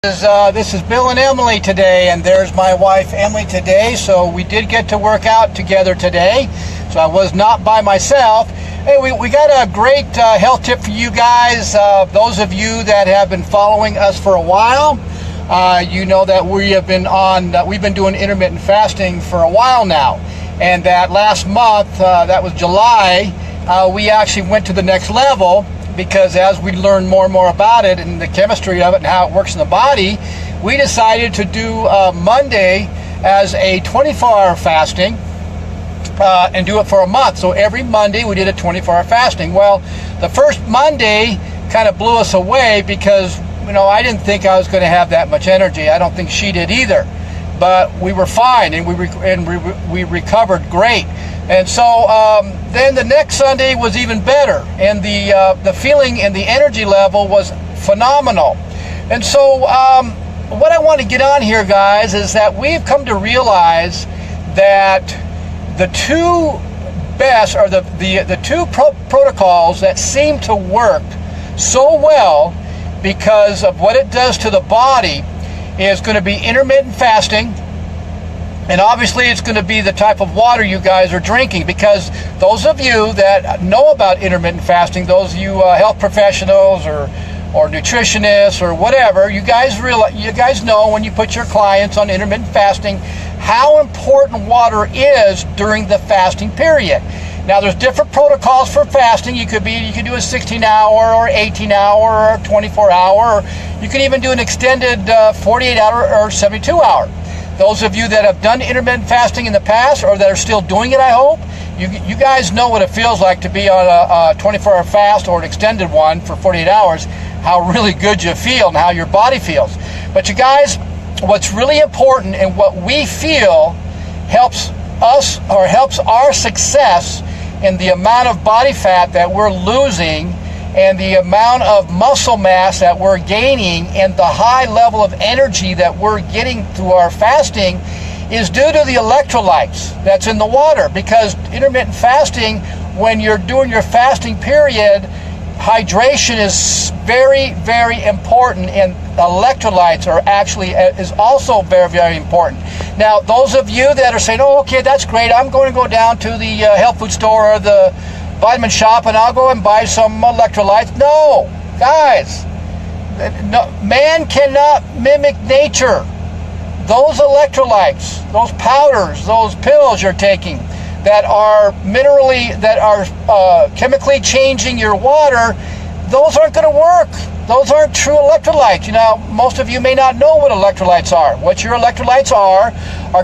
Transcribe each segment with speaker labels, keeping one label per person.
Speaker 1: This is Bill and Emily today, and there's my wife Emily today. So we did get to work out together today, so I was not by myself. Hey, we got a great health tip for you guys. Those of you that have been following us for a while, you know that we've been doing intermittent fasting for a while now, and that last month, that was July, we actually went to the next level. Because as we learn more and more about it and the chemistry of it and how it works in the body, we decided to do Monday as a 24-hour fasting and do it for a month. So every Monday we did a 24-hour fasting. Well, the first Monday kind of blew us away because, you know, I didn't think I was going to have that much energy. I don't think she did either. But we were fine, and we recovered great. And so then the next Sunday was even better, and the feeling and the energy level was phenomenal. And so what I want to get on here, guys, is that we've come to realize that the two best, or the two protocols that seem to work so well because of what it does to the body is going to be intermittent fasting. And obviously it's going to be the type of water you guys are drinking, because those of you that know about intermittent fasting, those of you health professionals or nutritionists or whatever, you guys know when you put your clients on intermittent fasting how important water is during the fasting period. Now there's different protocols for fasting. You could do a 16-hour or 18-hour or 24-hour, or you can even do an extended 48-hour or 72-hour. Those of you that have done intermittent fasting in the past, or that are still doing it, I hope, you guys know what it feels like to be on a 24-hour fast or an extended one for 48 hours, how really good you feel and how your body feels. But you guys, what's really important and what we feel helps us, or helps our success in the amount of body fat that we're losing and the amount of muscle mass that we're gaining and the high level of energy that we're getting through our fasting is due to the electrolytes that's in the water. Because intermittent fasting, when you're doing your fasting period, hydration is very, very important, and electrolytes is also very, very important. Now, those of you that are saying, oh, okay, that's great, I'm going to go down to the health food store or the vitamin shop and I'll go and buy some electrolytes. No, guys, no, man cannot mimic nature. Those electrolytes, those powders, those pills you're taking that are chemically changing your water, those aren't going to work. Those aren't true electrolytes. You know, most of you may not know what electrolytes are. What your electrolytes are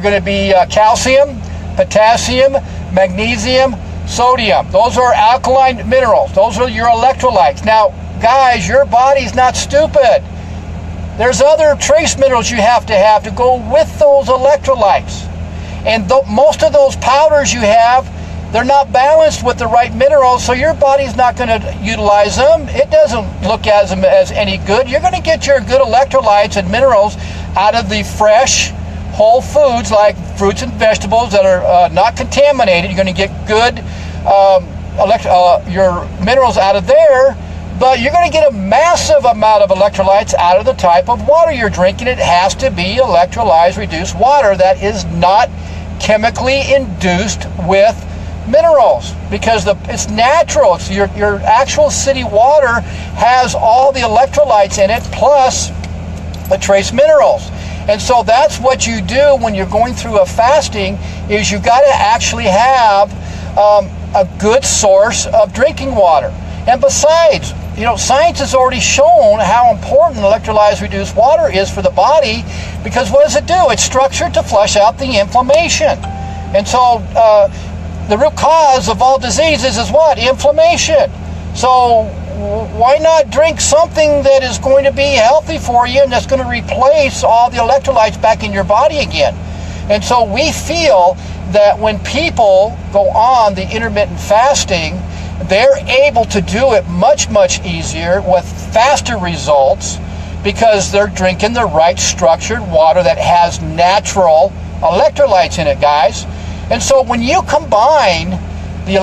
Speaker 1: going to be calcium, potassium, magnesium, sodium. Those are alkaline minerals. Those are your electrolytes. Now, guys, your body's not stupid. There's other trace minerals you have to go with those electrolytes. And most of those powders you have, they're not balanced with the right minerals, so your body's not going to utilize them. It doesn't look as any good. You're going to get your good electrolytes and minerals out of the fresh, whole foods like fruits and vegetables that are not contaminated. You're going to get good your minerals out of there, but you're going to get a massive amount of electrolytes out of the type of water you're drinking. It has to be electrolyzed, reduced water that is not chemically induced with minerals, because it's natural. It's your actual city water has all the electrolytes in it plus the trace minerals. And so that's what you do when you're going through a fasting, is you got to actually have a good source of drinking water. And besides, you know, science has already shown how important electrolyzed reduced water is for the body, because what does it do? It's structured to flush out the inflammation. And so the root cause of all diseases is what? Inflammation. So why not drink something that is going to be healthy for you and that's going to replace all the electrolytes back in your body again? And so we feel that when people go on the intermittent fasting, they're able to do it much, much easier with faster results, because they're drinking the right structured water that has natural electrolytes in it, guys. And so when you combine the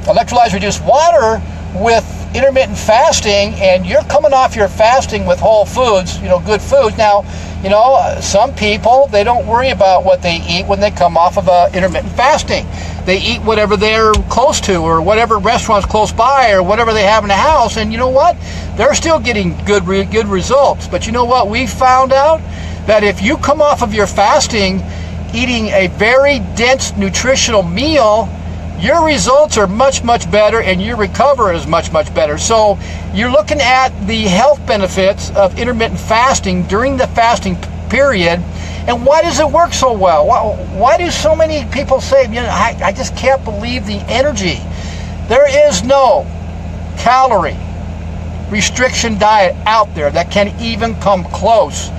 Speaker 1: electrolyzed reduced water with intermittent fasting and you're coming off your fasting with whole foods, good foods. Now, some people, they don't worry about what they eat when they come off of intermittent fasting. They eat whatever they're close to, or whatever restaurant's close by, or whatever they have in the house, and you know what? They're still getting good results. But you know what we found out? That if you come off of your fasting eating a very dense nutritional meal, your results are much, much better, and your recovery is much, much better. So you're looking at the health benefits of intermittent fasting during the fasting period. And why does it work so well? Why do so many people say, I just can't believe the energy? There is no calorie restriction diet out there that can even come close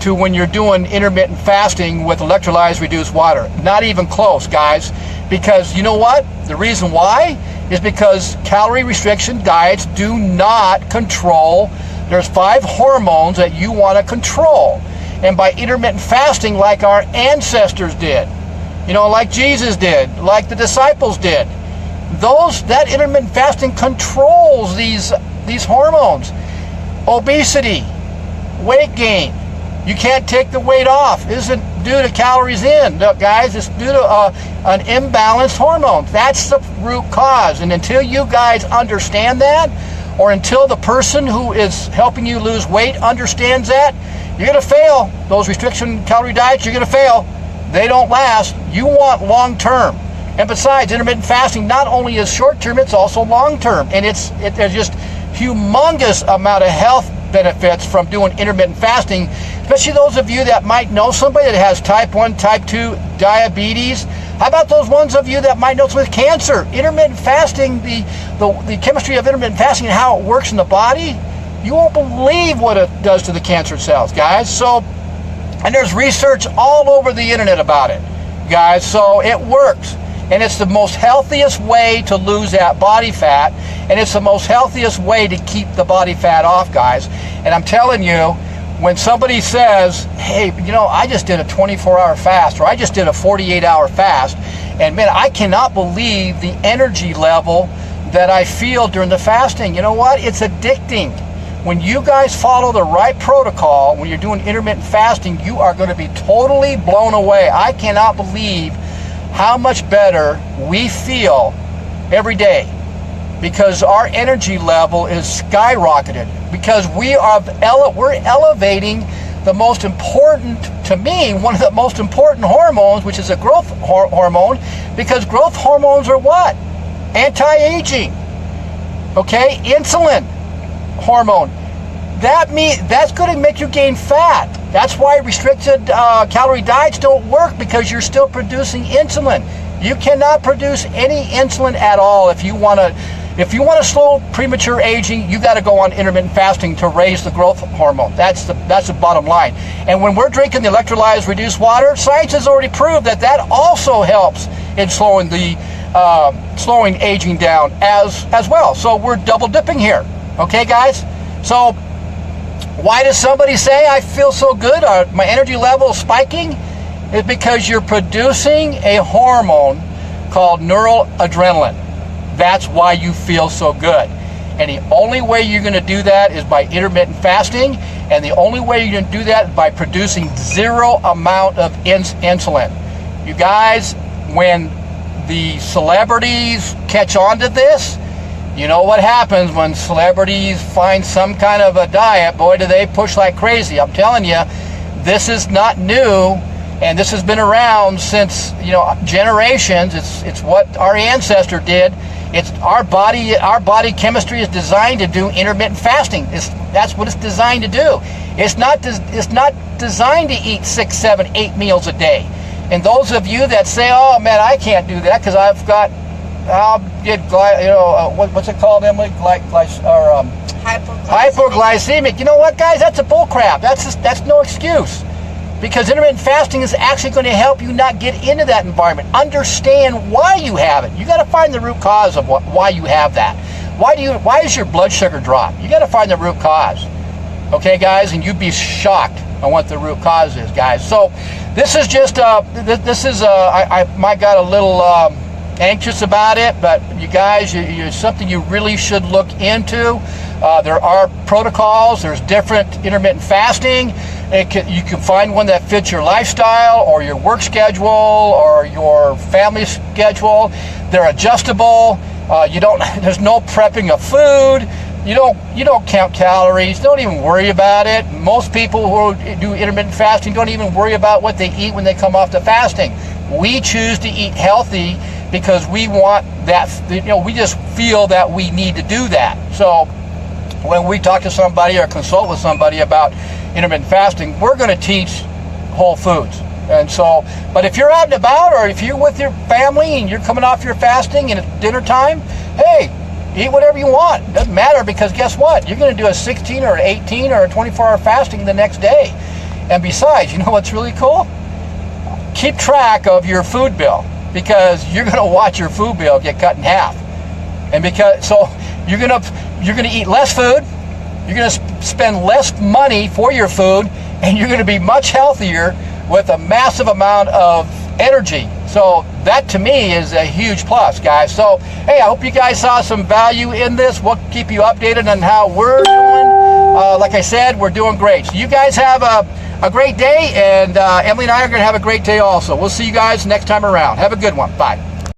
Speaker 1: to when you're doing intermittent fasting with electrolyzed reduced water. Not even close, guys. Because you know what? The reason why is because calorie restriction diets do not control. There's 5 hormones that you want to control. And by intermittent fasting, like our ancestors did, like Jesus did, like the disciples did, that intermittent fasting controls these hormones. Obesity, weight gain. You can't take the weight off. Isn't due to calories in. No, guys, it's due to an imbalanced hormone. That's the root cause. And until you guys understand that, or until the person who is helping you lose weight understands that, you're going to fail. Those restriction calorie diets, you're going to fail. They don't last. You want long-term. And besides, intermittent fasting not only is short-term, it's also long-term. And there's just humongous amount of health benefits from doing intermittent fasting, especially those of you that might know somebody that has type 1, type 2 diabetes. How about those ones of you that might know somebody with cancer? Intermittent fasting, the chemistry of intermittent fasting and how it works in the body, you won't believe what it does to the cancer cells, guys. So, and there's research all over the internet about it, guys. So it works. And it's the most healthiest way to lose that body fat. And it's the most healthiest way to keep the body fat off, guys. And I'm telling you, when somebody says, hey, I just did a 24-hour fast, or I just did a 48-hour fast, and man, I cannot believe the energy level that I feel during the fasting. You know what? It's addicting. When you guys follow the right protocol, when you're doing intermittent fasting, you are going to be totally blown away. I cannot believe how much better we feel every day, because our energy level is skyrocketed, because we're elevating the most important, to me, one of the most important hormones, which is a growth hormone, because growth hormones are what? Anti-aging. Okay? Insulin hormone. That's going to make you gain fat. That's why restricted calorie diets don't work, because you're still producing insulin. You cannot produce any insulin at all. If you want to slow premature aging, you got to go on intermittent fasting to raise the growth hormone. That's the bottom line. And when we're drinking the electrolyzed reduced water, science has already proved that also helps in slowing aging down as well. So we're double dipping here. Okay, guys? So why does somebody say I feel so good, my energy level is spiking? It's because you're producing a hormone called neuroadrenaline. That's why you feel so good. And the only way you're going to do that is by intermittent fasting, and the only way you're going to do that is by producing zero amount of insulin. You guys, when the celebrities catch on to this, you know what happens when celebrities find some kind of a diet. Boy, do they push like crazy. I'm telling you, this is not new, and this has been around since, generations. It's what our ancestor did. It's our body chemistry is designed to do intermittent fasting. That's what it's designed to do. It's not designed to eat 6, 7, 8 meals a day. And those of you that say, oh man, I can't do that because I'll get what's it called, Emily? Hypoglycemic. You know what, guys? That's a bull crap. That's no excuse. Because intermittent fasting is actually going to help you not get into that environment. Understand why you have it. You got to find the root cause of why you have that. Why is your blood sugar drop? You got to find the root cause. Okay, guys, and you'd be shocked on what the root cause is, guys. So this is just I got a little anxious about it, but you guys, it's something you really should look into. There are protocols. There's different intermittent fasting. You can find one that fits your lifestyle or your work schedule or your family schedule. They're adjustable. There's no prepping of food. You don't count calories. Don't even worry about it. Most people who do intermittent fasting don't even worry about what they eat when they come off the fasting. We choose to eat healthy because we want that. We just feel that we need to do that. So when we talk to somebody or consult with somebody about intermittent fasting, we're going to teach whole foods. And so, but if you're out and about, or if you're with your family and you're coming off your fasting and it's dinner time, hey, eat whatever you want. It doesn't matter, because guess what? You're going to do a 16 or 18 or a 24-hour fasting the next day. And besides, you know what's really cool? Keep track of your food bill, because you're going to watch your food bill get cut in half. And so you're going to eat less food, you're going to spend less money for your food, and you're going to be much healthier with a massive amount of energy. So that to me is a huge plus, guys. So hey, I hope you guys saw some value in this. We'll keep you updated on how we're doing. Like I said, we're doing great. So you guys have a great day, and Emily and I are going to have a great day also. We'll see you guys next time around. Have a good one. Bye.